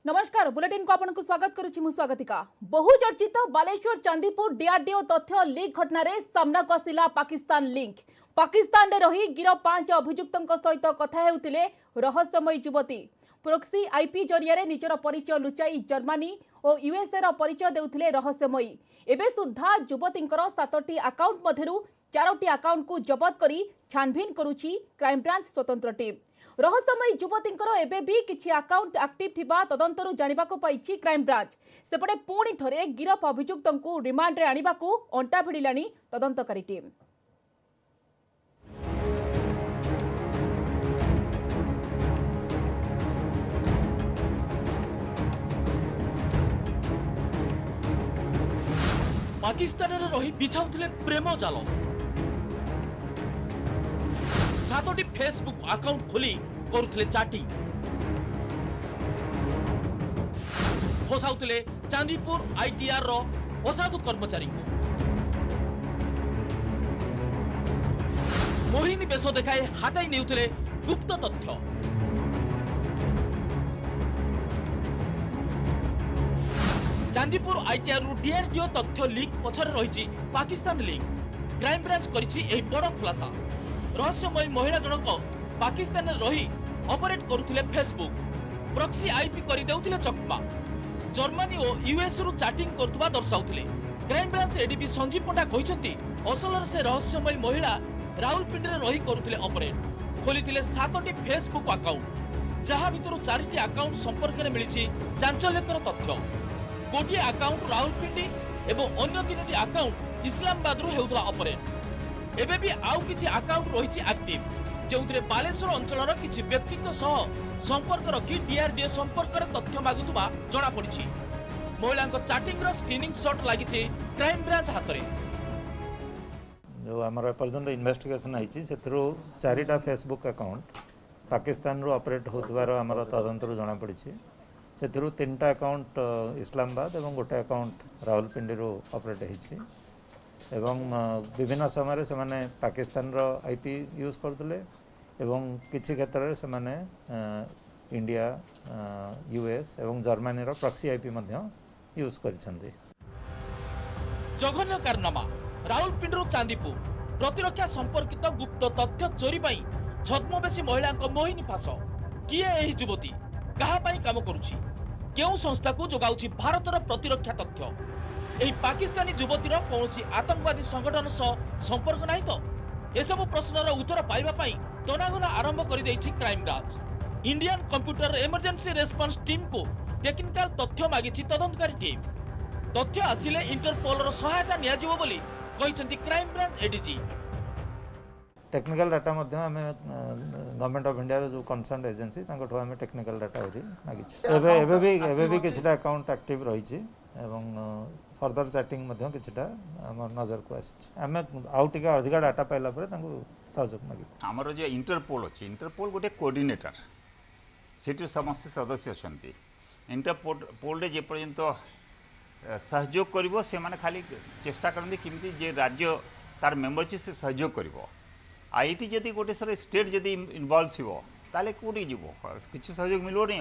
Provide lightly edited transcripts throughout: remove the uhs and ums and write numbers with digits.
नमस्कार बुलेटिन को आपन को स्वागत करुछि मु स्वागतिका। बहुचर्चित बालेश्वर चांदीपुर डीआरडीओ तथ्य लीक घटना रे सामना को आसिला पाकिस्तान लिंक। पाकिस्तान रे रही गिरफ 5 अभियुक्तों सहित कथा हेउतिले रहस्यमयी युवती। प्रोक्सी आईपी जरिया निजर परिचय लुचाई जर्मनी और यूएसए रो परिचय देउथिले रहस्यमयी। एबे सुद्धा युवतींकर 7टी अकाउंट मध्यरु 4टी अकाउंट को जबत करी छानभिन करुछि क्राइम ब्रांच स्वतंत्र टीम। रहस्यमयी युवतींकर एबे भी किछि अकाउंट एक्टिव थिबा तदंतरु जानिबाको पाइछि क्राइम ब्रांच। सेपटे पुणी थरे गिरफ अभियुक्तंकु रिमांड रे आनिबाकू अंटा भिड़िलानी तदंतकारी टीम। पाकिस्तान रे रही बिछाउथिले प्रेम जाल। 7टी फेसबुक अकाउंट खोली करुथिले चाटिंग। फसाउथिले चांदीपुर आईटीआर रो असाधु कर्मचारी को। मोहिनी बेश देखाए हाताई नेउथिले गुप्त तथ्य। चांदीपुर आईटीआर रु डीआरडीओ तथ्य लीक पछरे रही पाकिस्तान लिंक। क्राइम ब्रांच करिछि एही बड़ खुलासा। रहस्यमयी महिला जनक पाकिस्तान रही ऑपरेट करुथिले फेसबुक, प्रॉक्सी आईपी करि देउथिले चकमा। जर्मनी और यूएस रु चैटिंग करथुबा दर्शाउथिले। Crime branch ADP Sanjeev Panda कहिसंती असलर से रहस्यमयी महिला राउलपिंडी रे रही करुथिले ऑपरेट। खोलिथिले 7टी फेसबुक अकाउंट, जहा भितरु 4टी अकाउंट संपर्क रे मिलिछि चांचल्यकर तथ्य। गोटे अकाउंट राउलपिंडी एवं अन्य 3टी अकाउंट इस्लामाबाद रु हेउतला ऑपरेट। एबे भी आउ किछि अकाउंट रहिछि एक्टिव, जेउतरे बालेश्वर अंचलर किछि व्यक्तिक सह संपर्क रखी डीआरडीओ संपर्क रे तथ्य मागुतबा जणा पड़िछि। महिलांक चैटिंग रो स्क्रीनिंग शॉट लागिछि क्राइम ब्रांच हातरे। जो हमर पर्यंत इन्वेस्टिगेशन आइछि सेथरो 4टा फेसबुक अकाउंट पाकिस्तान रो ऑपरेट होतबार हमर तदंतर जणा पड़िछि। सेथरो 3टा अकाउंट इस्लामाबाद एवं गोटे अकाउंट राउलपिंडी रो ऑपरेट हेछि एवं विभिन्न समय से माने पाकिस्तान रो आईपी यूज करदले एवं किछि क्षेत्र से माने इंडिया, यूएस एवं जर्मनी रो प्रॉक्सी आईपी मध्य यूज करिसंदी। जघन्य कारनामा राउलपिंडी रो चांदीपुर प्रतिरक्षा संपर्कित गुप्त तथ्य चोरी पई छद्मवेशी महिलांक मोहिनी फास। किए एही युवती कहा पई काम करूछि, केउ संस्था को जोगाउछि भारतर प्रतिरक्षा तथ्य। एही पाकिस्तानी युवतीर कौनसी आतंकवादी संगठन सह संपर्क नहीं तो एसबु प्रश्नर उत्तर पाइबा पई तनाघना आरंभ कर देछि crime branch. Indian computer emergency response team को टेक्निकल तथ्य मागिछि तदंतकारी टीम। तथ्य आसिले इंटरपोल रो सहायता निया जिवो बोली कहिसंती crime branch ADG. Technical data मध्य हमें गवर्नमेंट ऑफ इंडिया रो जो कंसर्न एजेंसी तांको हमें टेक्निकल डाटा होरी मागिछि। एबे भी किछटा अकाउंट एक्टिव रहिछि एवं फर्दर चैटिंग मध्य किछटा हमर नजर को आछि। हमें आउ टिका अधिक डाटा पाइला परे तांको सहयोग मागि। हमर जो इंटरपोल अछि, इंटरपोल गोटे कोऑर्डिनेटर सेटु समस्त सदस्य अछंती। इंटरपोल रे जे पर्यंत सहयोग करिवो से माने खाली चेष्टा करंदी किमिति जे राज्य तार मेंबर छि से सहयोग करिवो। आईटी जदि गोटे सर स्टेट जदि इन्वॉल्व थिवो ताले कोडी जिवो किछि सहयोग मिलबो नै।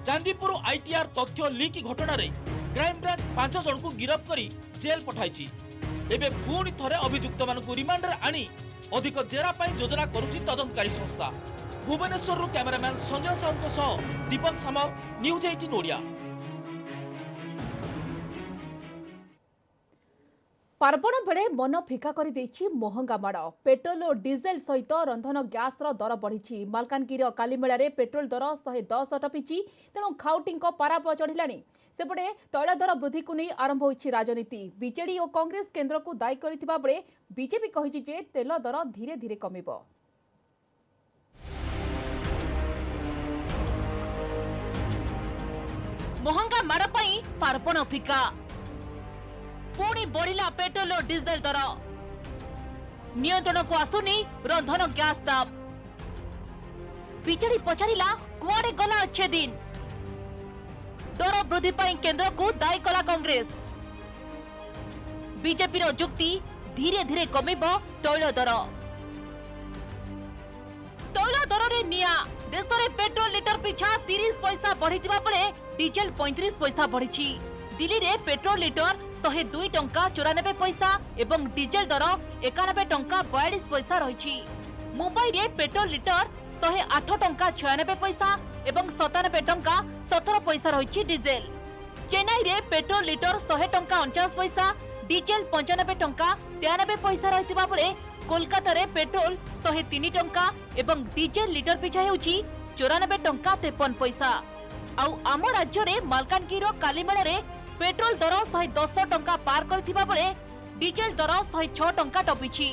चांदीपुर आईटीआर तथ्य लीक घटना रे क्राइम ब्रांच 5 जन को गिरफ्त करी जेल पठाइछि। एबे पुणी थरे अभियुक्त मानकु रिमांड रे आनी अधिक जेरा पई योजना करूछि तदंतकारी संस्था। भुवनेश्वर रु कैमरामैन संजय साहू सह दीपक सामल, न्यूज 18 ओडिया। पार्वण बेले मन फिका कर महंगा माड़। पेट्रोल और डिजेल सहित रंधन गैस दर बढ़ी। मालकानगिरी कालीमेला रे पेट्रोल दर 110 टपिची, तेणु खाउटी पारा चढ़िला। सेपटे तैल दर वृद्धि को नहीं आरंभ होइछि राजनीति। बीजेडी और कांग्रेस केंद्र को दायी करथिबा बेले बीजेपी कहिछि जे तेल दर धीरे धीरे कमिबो। महंगा माड़ पई पार्वण फिका। पुणी बढ़िला पेट्रोल और डिजेल दर। नियंत्रण को आसुनी रंधन गैस दाम। बीजेडी पचारिला कुआडे गला अच्छे दिन। दर वृद्धि पई केंद्र को दायी कला कांग्रेस। बीजेपी रो जुक्ति धीरे धीरे कमिबो तैल दर। तैल दर रे निया देश में पेट्रोल लिटर पिछा 30 पैसा बढ़ी बेले डीजेल 35 पैसा बढ़ी। दिल्ली में पेट्रोल लिटर 102 टंका 94 पैसा एवं डीजेल दर 91 टंका 42 पैसा रही। मुंबई में पेट्रोल लिटर 108 टंका 96 पैसा एवं 97 टंका 17 पैसा रही डीजेल। चेन्नई में पेट्रोल लिटर 100 टंका 49 पैसा डीजेल 95 टंका 93 पैसा रही बेले कोलकाता रे पेट्रोल 103 टंका एवं डीजेल लिटर पिछा हेउची 94 टंका 53 पैसा। आउ आम राज्य रे मालकानगिरी कालीमेला रे पेट्रोल दर 110 टंका पार करथिबा बेले डीजेल दर 106 टंका टपिछि।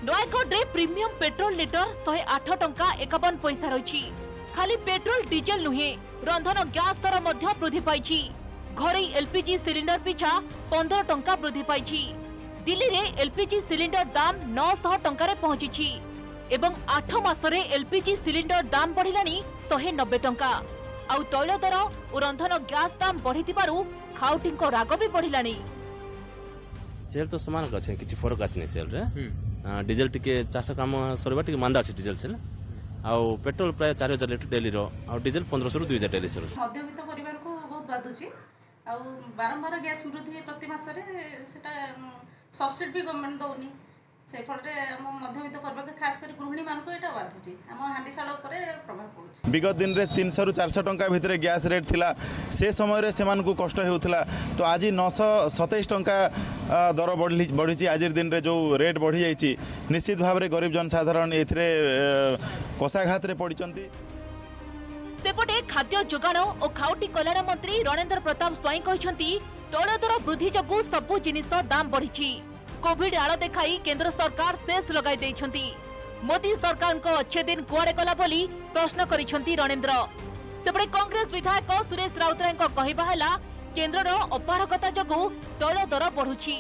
नयगढ़ रे प्रीमियम पेट्रोल लिटर 108 टंका 51 पैसा रही। खाली पेट्रोल डीजेल नुहे रंधन गैस दर मध्य वृद्धि पाइछि। घरे एलपीजी सिलिंडर पिछा 15 टंका वृद्धि पाइछि। दिल्ली रे एलपीजी सिलिंडर दाम 900 टंका रे पहुंची एवं 8 मासरे एलपीजी सिलिंडर दाम बढ़िलानी 190 टंका। आउ तैल दर और रंधन गैस दाम बढ़िथिबारु खाउटिंको राग भी बढ़िलानी। सेल तो समान अछि किछि फरक आछनी सेल रे डीजल टिके चाष काम सरबा टिके मांदा अछि डीजल सेल आउ पेट्रोल प्राय 4000 लीटर डेली रो आउ डीजल 1500 रु 2000 डेली सेल। मध्यवित्त परिवार को बहुत बाधुची आउ बारंबार गैस वृद्धि प्रति मासरे सेटा सब्सिडी भी गवर्नमेंट दौनी से फल मध्यवित्त परिवार खास कर गृहिणी मान को एटा बाधुची आम हांडीशाल उपरे प्रभाव पड़ुची। विगत दिन रे 300 रु 400 टंका भितर गैस रेट थिला से समय रे सेमान को कष्ट हेउथला तो आज 927 टंका दर बढ़ी आज दिन रे जो रेट बढ़ी जाइछि निश्चित भाव रे गरीब जनसाधारण एथरे कषाघात रे पड़िचंती। सेपटे खाद्य जोगाण और खाउटी कल्याण मंत्री रणेंद्र प्रताप स्वाई कहते तैल दर वृद्धि जगू सबु जिनिस दाम बढ़ी। कोविड आड़ देखाई केंद्र सरकार शेष लगाई देइछंती। मोदी सरकार को अच्छे दिन कुआड़े गला बोली प्रश्न करिछंती रणेंद्र। सेपटे कांग्रेस विधायक सुरेश राउतराय को कहबा हैला केंद्रर अपारगता जगू तैल दर बढ़ुछि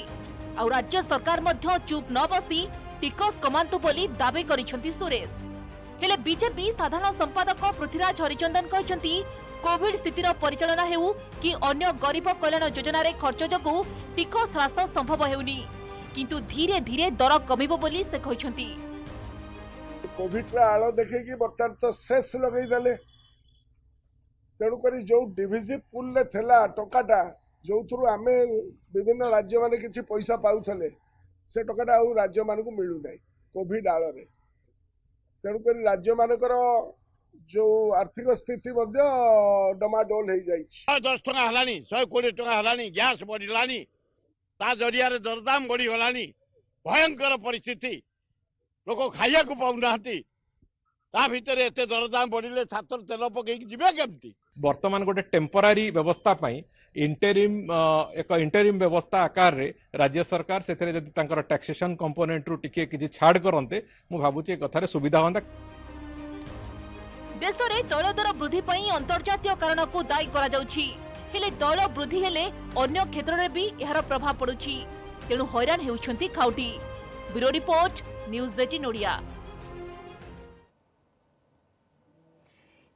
आ राज्य सरकार मध्य चुप न बसी टिकस कमांतु बोली दाबी करिछंती सुरेश। हेले बीजेपी साधारण संपादक पृथ्वीराज हरिचंदन कहते कोविड स्थितिर परिचालना हेउ कि अन्य गरीब कल्याण योजना रे खर्च जगू टिकस ह्रास संभव हेउनी किंतु धीरे धीरे दर कमिबो बोली से कहछंती। कोविड रा आलो देखे कि बर्तमान तो शेष लगई देले तेणु करी जो डिविजिव पुल ले थेला टकाटा जो थ्रु आमे विभिन्न राज्य माने किछि पैसा पाउथले से टकाटा आ राज्य मान को मिलु नै कोविड आलो रे तेणु करी राज्य मानकर जो आर्थिक स्थिति डमाडोल हो जाए 10 टका हलानी 120 टका हलानी गैस बढ़िलानी ता जरिया रे दरदाम बढ़ी गलानी भयंकर परिस्थिति लोक खाइया को पाउनाहंती ता भीतर एते दरदाम बढ़िले छात्र तेल पकई जिबे केमती। वर्तमान गोटे टेम्परारी व्यवस्था पाई एक इंटरिम व्यवस्था आकार रे राज्य सरकार सेथरे जदि तांकर टैक्सेशन कंपोनेंट रु टिके किछि छाड़ करंते मु भाबुची कथारे सुविधा होंदा। देश में तैल दर वृद्धि पई अंतर्जातीय कारण को दायी करा जाउछि हेले तैल वृद्धि हेले अन्य क्षेत्र में भी यार प्रभाव पड़ुछि तेणु हैरान हेउछंती खाउटी। Bureau report news 18 Odia.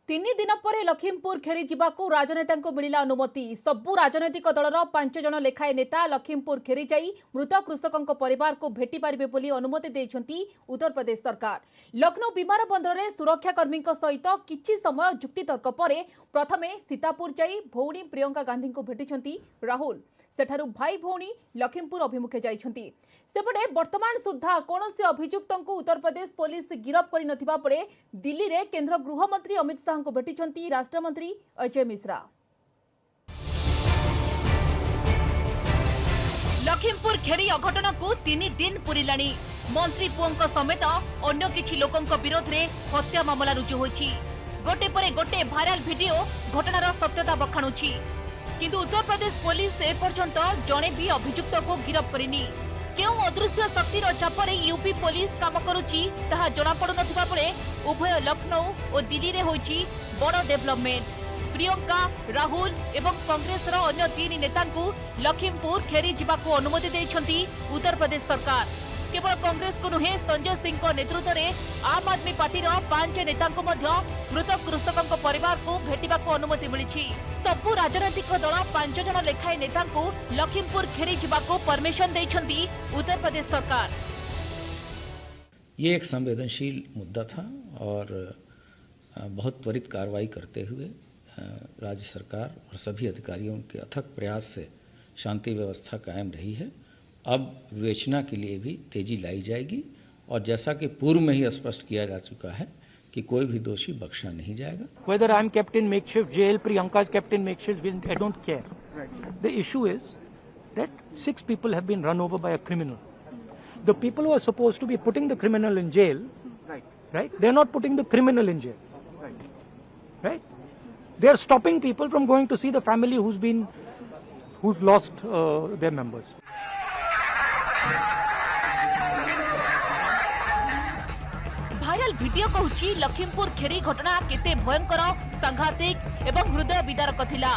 3 दिन पर लखीमपुर फेरी जावाकू राजनेता को मिला अनुमति। सबु राजनैतिक दलर 5 जन लेखाए नेता लखीमपुर फेरी जाई मृत कृषकों परिवार को भेटी पारिबे बोली अनुमति देइछंती उत्तर प्रदेश सरकार। लखनऊ विमान बंदर में सुरक्षाकर्मी सहित किछि समय जुक्तितर्क पर प्रथमे सीतापुर जाई भौणी प्रियंका गांधी को भेटिछंती राहुल। सेठारु भाई भौणी लखीमपुर अभिमुखे जाइछंती। सेपटे वर्तमान सुद्धा कौनसी अभियुक्तों को उत्तर प्रदेश पुलिस गिरफ करि नथिबा परे दिल्ली रे केंद्र गृह मंत्री अमित शाह को भेटिछंती राष्ट्र मंत्री अजय मिश्रा। लखीमपुर खेरी अघटन को 3 दिन पुरिलानी। मंत्री पुओं समेत अन्य किछि लोकंक विरोध रे हत्या मामला रुजु होइछि। गोटे परे गोटे भाइराल वीडियो घटनार सत्यता बखाणुछि किंतु उत्तर प्रदेश पुलिस एपर्यंत जणे भी अभियुक्त को गिरफ करिनी। केउ अदृश्य शक्तिर चापरे यूपी पुलिस काम करुछि ताहा जणा पडु नथिबा परे उभय लखनऊ और दिल्ली रे होइछि बड़ डेवलपमेंट। प्रियंका राहुल एवं कांग्रेस रो अन्य 3 नेता को लखीमपुर खेरी जिबाको अनुमति देइछंती उत्तर प्रदेश सरकार। केवल कांग्रेस को नुहे संजय सिंह को नेतृत्व में आम आदमी पार्टी 5 नेता को मृत कृषकों परिवार को भेटिबाको अनुमति मिली। सबु राजनैतिक दल 5 जन लेखाए नेता को लखीमपुर खेरी जिबाको परमिशन देइछंती उत्तर प्रदेश सरकार। ये एक संवेदनशील मुद्दा था और बहुत त्वरित कार्रवाई करते हुए राज्य सरकार और सभी अधिकारियों के अथक प्रयास से शांति व्यवस्था कायम रही है। अब विवेचना के लिए भी तेजी लाई जाएगी और जैसा कि पूर्व में ही स्पष्ट किया जा चुका है कि कोई भी दोषी बख्शा नहीं जाएगा। Whether I'm kept in makeshift jail, Priyanka is kept in makeshift jail, I don't care. The issue is that 6 people have been run over by a criminal. The people who are supposed to be putting the criminal in jail, right? They're not putting the criminal in jail, right? They're stopping people from going to see the family who's lost their members. Viral video कहूची लखीमपुर खेरी घटना केते भयंकर सांघातिक एवं हृदय विदारक थिला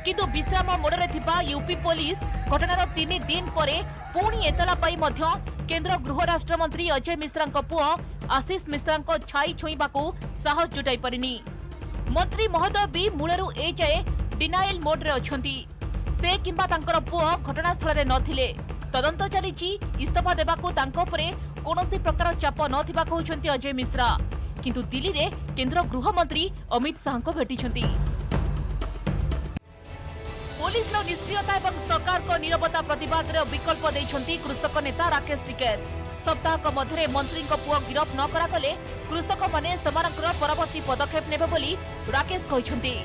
किंतु विश्राम मोडरे थिबा यूपी पुलिस घटनार 3 दिन परे पुणी एतला पाई मध्य केंद्र गृह राष्ट्र मंत्री अजय मिश्रांक पुओ आशीष मिश्रांक छाई छुईबाकू साहस जुटाई परिनी। मंत्री महोदय भी मूलरू ए जाए डिनाइल मोड रे अछंती। से किंबा तांकर पुओ घटनास्थल रे नथिले। तदंत चलीची इस्तीफा देबाकू तांको परे कोनोसी प्रकार चाप नथिबा कहउछंती अजय मिश्रा किंतु दिल्ली रे केंद्र गृह मंत्री अमित शाह को भेटिछंती। पुलिस नो निष्क्रियता एवं सरकार को निरवता प्रतिवाद रे विकल्प दैछंती कृषक नेता राकेश टिकेत। सप्ताहक मध्य मंत्री पुओ गिरफ न करा गले कृषक माने समानकर परवर्ती पदक्षेप नेबे बोली राकेश कहछंती।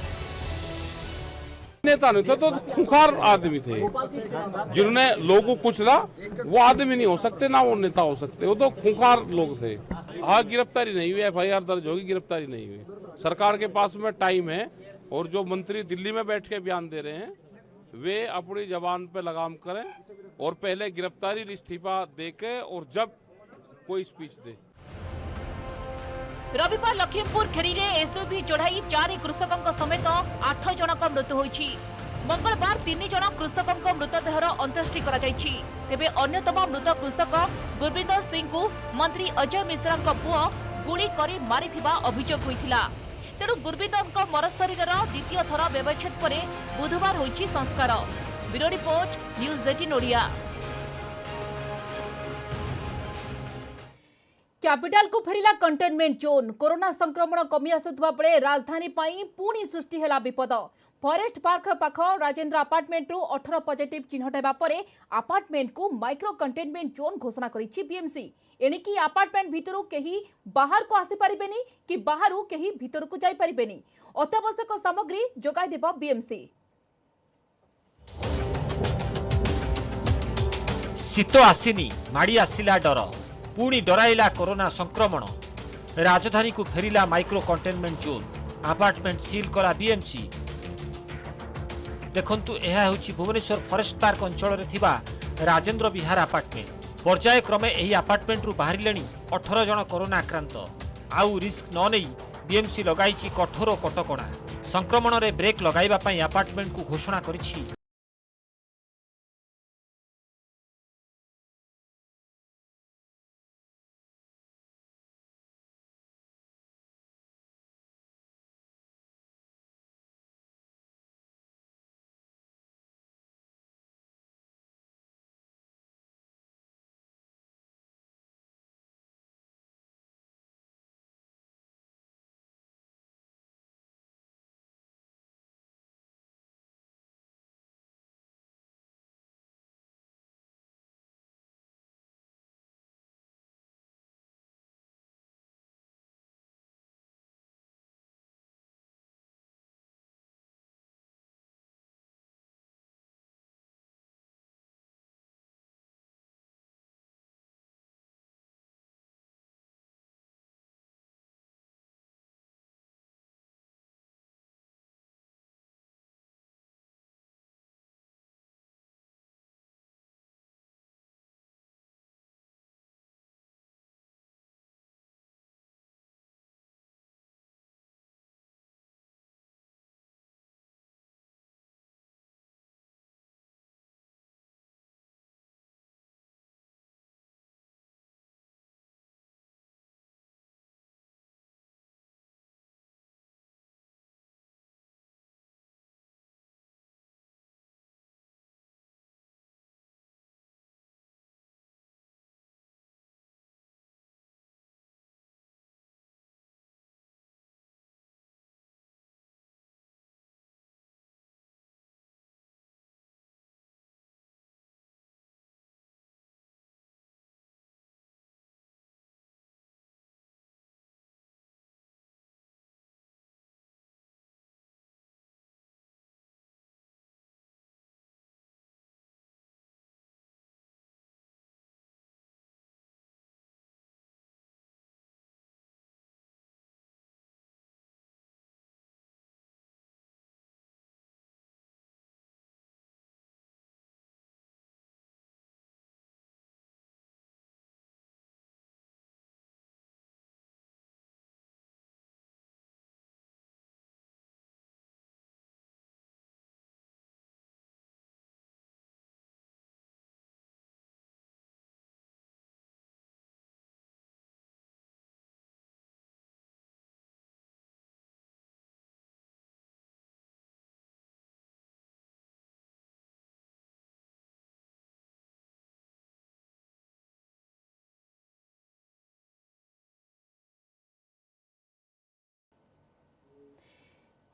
नेता नहीं थे तो खुंखार आदमी थे जिन्होंने लोगों को कुचला। वो आदमी नहीं हो सकते ना वो नेता हो सकते, वो तो खुंखार लोग थे। हाँ, गिरफ्तारी नहीं हुई, FIR दर्ज होगी, गिरफ्तारी नहीं हुई। सरकार के पास में टाइम है और जो मंत्री दिल्ली में बैठ के बयान दे रहे हैं वे अपनी जबान पे लगाम करें और पहले गिरफ्तारी इस्तीफा देके और जब कोई स्पीच दे। रविवार लखीमपुर खेरी रे एसयूवी चढ़ाई 4 कृषकों समेत 8 जनक मृत्यु होईछि। मंगलवार 3 जन कृषकों मृतदेहर अंत्येष्टि करा जाईछि। तेबे अन्यतम मृत कृषक गुरबिंदर सिंह को मंत्री अजय मिश्रा पुओ गुली करी मारिथिबा अभियोग होइथिला। तेणु गुरबिंदर मरशरीर द्वितीय थर व्यवच्छेद परे बुधवार होईछि संस्कार। Bureau report news 18 Odia. Capital को फेरिला कंटेनमेंट जोन। कोरोना संक्रमण कमी आसुवा बेले राजधानी पाई पुणी सृष्टि हेला विपद। फॉरेस्ट पार्क पाख राजेंद्र अपार्टमेंट रु 18 पॉजिटिव चिन्हट हेबा परे अपार्टमेंट को माइक्रो कंटेनमेंट जोन घोषणा करिछि बीएमसी। एणिकी अपार्टमेंट भितरु केही बाहर को आसी परिबेनी कि बाहरु केही भितर को जाई परिबेनी। अत्यावश्यक सामग्री जोगाई देबा बीएमसी। शीत आसीनी माड़ी आसिला डर पुणी डराइला कोरोना संक्रमण। राजधानी को फेरिला micro containment zone. Apartment seal करा बीएमसी। देखंतु एहा होछि भुवनेश्वर फॉरेस्ट पार्क अंचल रे थिबा राजेंद्र विहार अपार्टमेंट। पर्याय क्रमे एही अपार्टमेंट रु बाहरिलेनी 18 जन कोरोना आक्रांत। आउ रिस्क न नै बीएमसी लगाइछि कठोर कटकणा। संक्रमण रे ब्रेक लगाइबा पई अपार्टमेंट को घोषणा करिछि।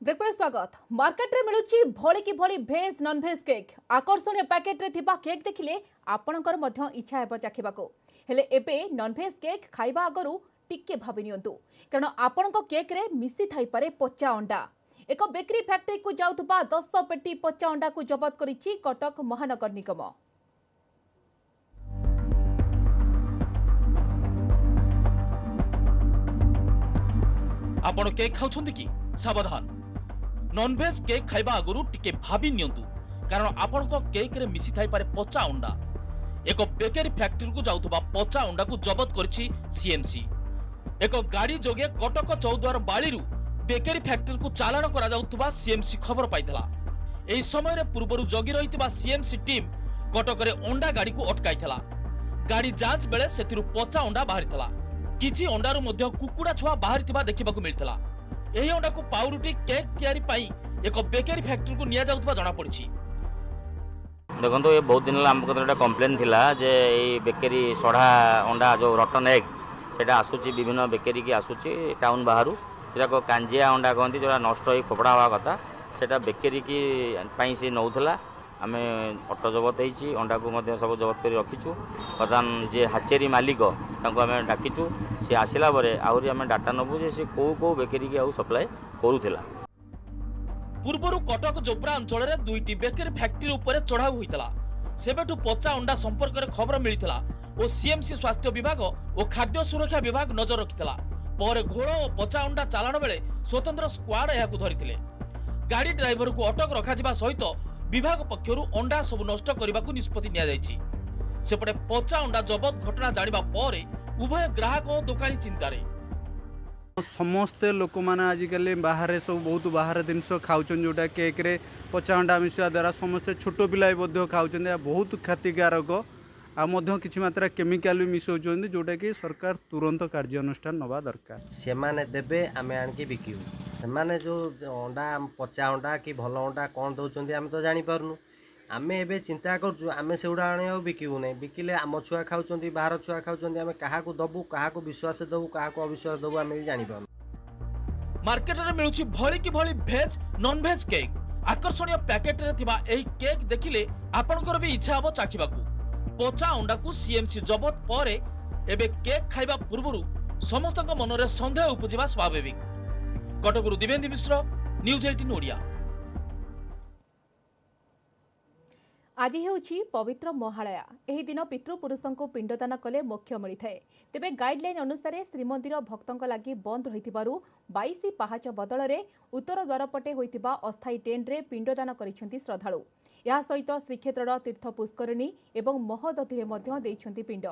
ब्रेक पर स्वागत। मार्केट रे मिलुची भोली की भोली भेज नॉन भेज केक आकर्षणीय पैकेट रे थिबा केक देखिले आपणकर मध्य इच्छा हेबो चाखिबाको हेले एबे नॉन भेज केक खाइबा आगरु टिके भाबि नियंतु कारण आपणको केक रे मिसी थाई पारे पचा अंडा। एक बेकरी फैक्ट्री को जाउथबा 10 पेटी पचा अंडा को जब्त करिछि कटक महानगर निगम। आपण केक खाउछन्ति कि सावधान नॉनवेज केक खाइबा आगरु टिके भाबी नियंतु कारण आपण को केक रे मिसी थाई पारे पचा अंडा। एक बेकरी फैक्ट्री को जाउथबा पचा अंडा को जब्त करिछि सीएमसी। एक गाड़ी जोगे कटक चौद्वार बाळीरु बेकरी फैक्ट्री को चालान करा जाउथबा सीएमसी खबर पाइथला। एही समय रे पूर्वरु जगी रहितबा सीएमसी टीम कटक रे अंडा गाड़ी को अटकाइथला। गाड़ी जांच बेले सेतिरु पचा अंडा बाहरिथला। किछि अंडारु मध्य कुकुडा छुआ बाहरिथिबा देखिबाकू मिलथला। एही अंडा को पाउरुटी केक तैयारी पाई एक बेकरी फैक्ट्री को निया जाउथबा जणा पड़छि। देखो ये बहुत दिन आम कतटा कम्प्लेन थिला जे ये बेकरी सढ़ा अंडा जो रटन एग सेटा आसुची विभिन्न बेकरी की आसुची टाउन बाहर जो कांजिया अंडा कहती जो नष्ट हो फोपड़ा हवा कथा सेटा बेकरी की पाई से नौला आम अटो जबत होती अंडा को सब जबत कर रखीचु। बर्तमान जे हाचेरी मालिक आम डाकिचु सी आसला आहरी आम डाटा नबू जे सी कौ कौ बेकरी की सप्लाई करूला। पूर्वरु कटक जोब्रा अंचल में दुईटी बेकरी फैक्ट्री उपरे चढ़ाऊ होइतला। सेबेठु पचा अंडा संपर्क में खबर मिलितला और सीएमसी स्वास्थ्य विभाग और खाद्य सुरक्षा विभाग नजर रखितला। पर घोड़ और पचा अंडा चालान बेले स्वतंत्र स्क्वाड यहाकु धरितिले। गाड़ी ड्राइवर को अटक रखा सहित विभाग पक्षरु अंडा सब नष्ट करने निष्पत्ति निया जायछि। सेपटे पचा अंडा जबत घटना जानिबा परे उभय ग्राहक और दुकानी चिंतारे। समस्ते लोक मैंने आजिकल बाहर सब बहुत बाहर जिनस खाऊँ जोटा केक रे पचा अंडा मिसवा द्वारा समस्ते छोट पिला खाऊँ बहुत क्षतिकारक कि मात्रा केमिकाल भी मिसौं जोटा कि सरकार तुरंत कार्यानुष्ठान नवा दरकार। से माने देबे आमे आनकी बिकिबु से जो अंडा पचा अंडा कि भल अंडा कौन दौरान आम तो जानी पारनु आमे एबे चिंता करूँ आमे से आने बिकिबु नहीं बिकिले आम छुआ खाऊँ बाहर छुआ खाऊँ आमे काहाकू दबु काहाकू विश्वास दबु काहाकू अविश्वास दबु आमे भी जानी पारनु। मार्केट रे मिलुची भली की भली भेज नॉन भेज केक आकर्षणीय पैकेट रे थिबा एही केक देखिले आपनकर भी इच्छा हबो चाखिबाकू। पचा अंडा को सीएमसी जबत परे एबे केक खाइबा पूर्वरु समस्तक मनरे संदेह उपजिबा स्वाभाविक। कटकरु दिवेंद्र मिश्र न्यूज 18 ओडिया। आज हेउछि पवित्र महालया। एही दिन पितृपुरुषों को पिंडदान कले मोक्ष मिलिथाए। तेबे गाइडलाइन अनुसार श्रीमंदिर भक्तों लगी बंद रहिथिबारु 22 पाहाच बदल रे उत्तर द्वार पटे होइतिबा अस्थायी टेंट रे पिंडदान करिसेंती श्रद्धालु। या सहित श्रीक्षेत्र तीर्थ पुष्करिणी एवं महोदधि में पिंड।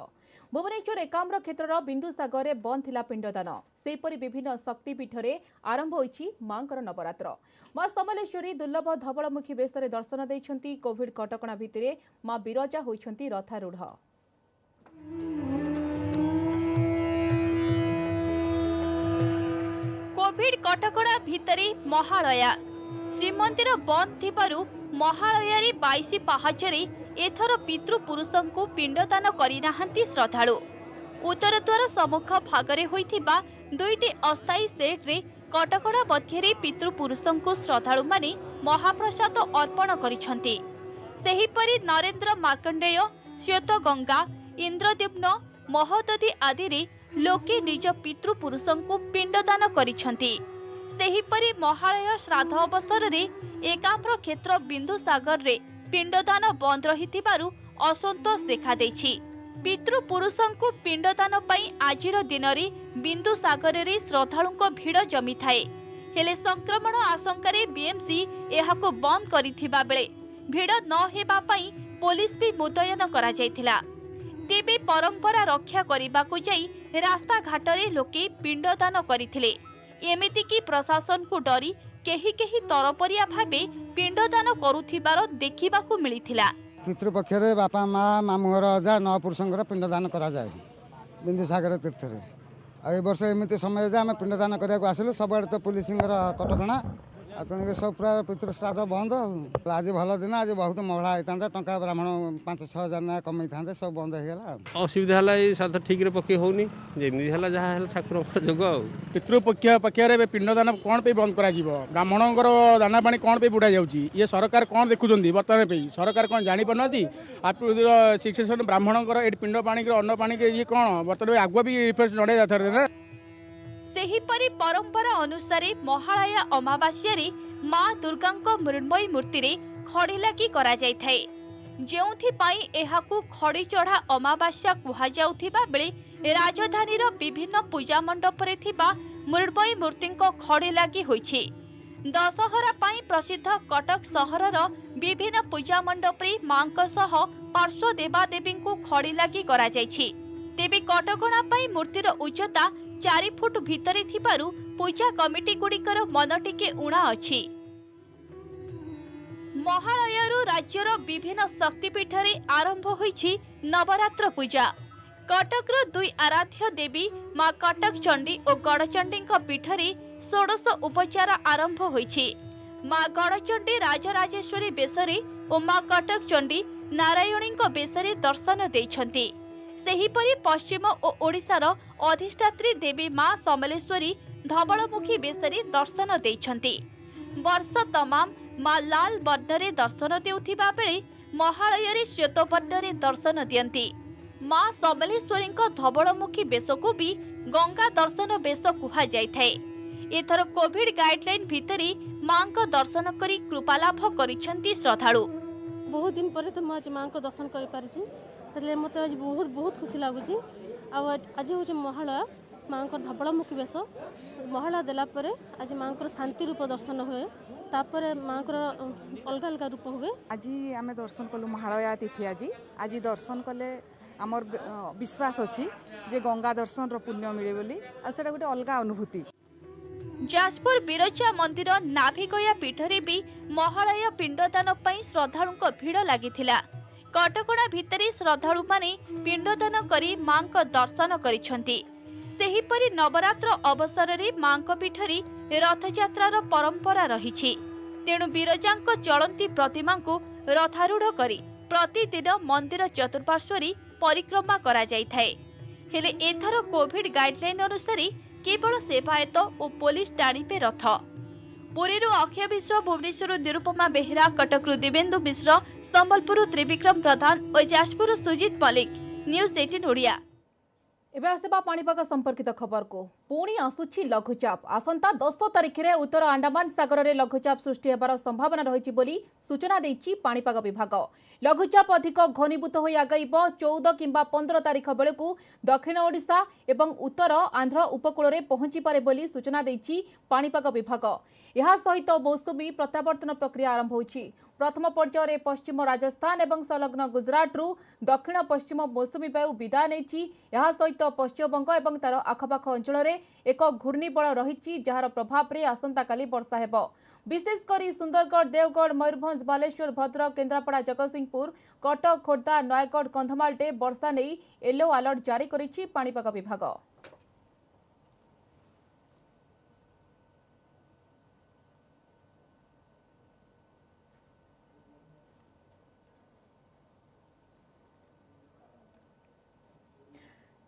भुवनेश्वर एकाम्र क्षेत्र बिंदुसागर में बंद थिला पिंडदान। सेपरि विभिन्न शक्तिपीठ में आरंभ होइछि मांकर नवरात्र। मां समलेश्वरी दुर्लभ धवलमुखी बेश दर्शन देइछंती। कोविड कटकणा भितरे मां बिरजा होइछंती रथारूढ़। कोविड कटकणा भितरे महालया श्रीमंदिर बंद थिबारु महालयारी 22 पाहाचरे एथर पितृपुरुषों को पिंडदान करिनाहांती श्रद्धालु। उत्तर द्वार सम्मुख भागरे होइथिबा दुईटी अस्थायी सेट रे कटकणा मध्यरे पितृपुरुषों को श्रद्धालु माने महाप्रसाद अर्पण करिसंती। सेहिपरि नरेंद्र मार्कंडेय श्वेतगंगा इंद्रद्युम्न महोदधि आदि रे लोके निज पितृपुरुषों को पिंडदान करिसंती। सेहिपरि महालय श्राद्ध अवसर रे एकाम्र क्षेत्र बिंदुसागर रे पिंडदान बंद रहिथिबारु असंतोष देखा देछि। पितृपुरुषों को पिंडदान पई आजिर दिन रे बिंदुसागर रे श्रद्धालुंको भीड़ जमी थाए। हेले संक्रमण आशंका बीएमसी एहाको बंद करिथिबा बेले भीड़ न हेबा पई पुलिस भी मुतयन करा जायथिला। तेबे परंपरा रक्षा करिबाकू जाई रास्ता घाट रे लोके पिंडदान करिथिले। एमिति की प्रशासन को डरी केही केही तरपरिया भाबे पिंडदान करुथिबार देखिबाकू मिलिथिला। पितृपक्ष रे बापा माँ मामुघर अजा नौ पुरुषंकर पिंडदान करा जाए बिंदुसागर तीर्थ रे। आ वर्ष एमती समय जे आम पिंडदान करने आसिलु सब तो पुलिस कटकणा तेणुक सब पूरा पितृ श्राद्ध बंद आज भल दिन आज बहुत महला होता टंका ब्राह्मण 5-6 हजार ना कमी था सब बंद हो असुविधा है श्राद्ध ठीक पकई होनी जमी है जहाँ ठाकुर जोग पितृपक्ष पक्षर पिंडदान कौन पे बंद करा ब्राह्मणଙ୍କର दाना पानी कौन पे बुड़ा जाऊँगी ये सरकार कौन देखुं बर्तमान पे सरकार कौन जापना शिक्षण ब्राह्मणଙ୍କର एट पिंड पानी अन्न पानी ये कौन बर्तमान आगुआ भी रिफेस जड़े जाता सेहीपरि परंपरा अनुसार महालया अमावास्या माँ दुर्गा मृण्मयी मूर्ति खड़ी लागी करा जायथाए जेउथिपाई एहाकू खड़ी चढ़ा अमावास्या कुहा जाउथिबा बेले राजधानीर विभिन्न पूजा मंडप रे थिबा मृण्मयी मूर्ति खड़ी लागी होइछि। दशहरा पाई प्रसिद्ध कटक सहरर विभिन्न पूजा मंडप रे मांक सह पार्श्व देवादेवी खड़ी लागी करा जायछि। तेबे कटकणा पाई मूर्तिर उच्चता 4 फुट भितरे थिबारु पूजा कमिटी गुड़िकर मन टिके उणा अछि। महालयरु राज्यर विभिन्न शक्तिपीठ रे आरंभ होइछि नवरात्र पूजा। कटकर 2 आराध्य देवी मां कटक चंडी और गड़चंडी पीठ रे 16 उपचार आरंभ होइछि। मां गड़चंडी राजराजेश्वरी बेसरे और मां कटक चंडी नारायणी बेसरे दर्शन देइछन्ति। सेहीपरि पश्चिम और ओडिशार अधिष्ठात्री देवी मां समलेश्वरी धवलमुखी बेसरे दर्शन देइछन्ति। वर्ष तमाम मां लाल वर्णरे दर्शन देउथिबा बेले महालय श्वेत वर्णरे दर्शन दियंती। मां समलेश्वरी धवलमुखी बेश को भी गंगा दर्शन बेश कुहा जायथाए। एथर कोविड गाइडलाइन भितरी मां दर्शन करी कृपालाभ करिछन्ति श्रद्धालु। बहुत दिन पर तो आज मां दर्शन कर पारिछि એટલે મતે આજ ବହୁତ ખુସି ଲାଗୁଛି। ଆଉ ଆଜି ହେଉଛି ମହାଳୟା ମାଙ୍କର ଧବଳମୁଖୀ ବେଶ ମହାଳୟା ଦେଲା ପରେ ଆଜି ମାଙ୍କର ଶାନ୍ତି ରୂପ ଦର୍ଶନ ହୁଏ ତାପରେ ମାଙ୍କର ଅଲଗା ଅଲଗା ରୂପ ହୁଏ। ଆଜି ଆମେ ଦର୍ଶନ କଲୁ ମହାଳୟା ତିଥି ଆଜି ଦର୍ଶନ କଲେ ଆମର ବିଶ୍ୱାସ ଅଛି ଯେ ଗଙ୍ଗା ଦର୍ଶନର ପୁଣ୍ୟ ମିଳେ ବୋଲି ଆଉ ସେଟା ଗୋଟେ ଅଲଗା ଅନୁଭୂତି। ଯାଜପୁର ବିରଜା ମନ୍ଦିର ନାଭିଗୟା ପୀଠରେ ବି ମହାଳୟା ପିଣ୍ଡଦାନ ପାଇଁ ଶ୍ରଦ୍ଧାଳୁଙ୍କ ଭିଡ଼ ଲାଗିଥିଲା। कटकणा भितरे श्रद्धालु माने पिंडदान करी मां दर्शन करिछन्ति। सेहीपरि नवरात्र अवसर रे मां पीठरे रथयात्रार परंपरा रहिछि। तेणु विरजांक चलंती प्रतिमा को रथारूढ़ करी प्रतिदिन मंदिर चतुर्पार्श्वरी परिक्रमा करा जायथाए। हेले एथर कोविड गाइडलाइन अनुसार केवल सेवायत और पुलिस टाणीपे रथ। पुरीरु अक्षय मिश्र, भुवनेश्वर निरुपमा बेहेरा, कटकरू दिवेंदु मिश्र, संबलपुर त्रिविक्रम प्रधान और जाजपुर सुजित मलिक, न्यूज 18 ओडिया। एबे आसेबा पाणीपाग संपर्कित खबर को पुणी आसुछि लघुचाप। आसंता 10 तारिख रे उत्तर अंडमान सागर रे लघुचाप सृष्टि हेबार संभावना रहिछि बोली सूचना दैछि पाणीपाग विभाग। लघुचाप अधिक घनीभूत होई आगइब 14 किंबा 15 तारिख बेलकु दक्षिण ओडिशा एवं उत्तर आंध्र उपकूल रे पहुंची पारे बोली सूचना दैछि पाणीपाग विभाग। यह सहित मौसुमी प्रत्यावर्तन प्रक्रिया आरंभ होइछि। प्रथम पर्यायर पश्चिम राजस्थान एवं संलग्न गुजरात रु दक्षिण पश्चिम मौसुमी वायु विदाय नेछि। यह सहित पश्चिमबंग एवं तार आखपाख अंचल रे एक घूर्णिबल रहिछि जार प्रभाव रे आसंता काली वर्षा हेबो। विशेषकर सुंदरगढ़, देवगढ़, मयूरभंज, बालेश्वर, भद्रक, केन्द्रापड़ा, जगतसिंहपुर, कटक, खोर्धा, नयगढ़, कंधमाल टे वर्षा नहीं येलो अलर्ट जारी करिछि पाणीपाग विभाग।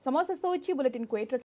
समस्त बुलेटिन को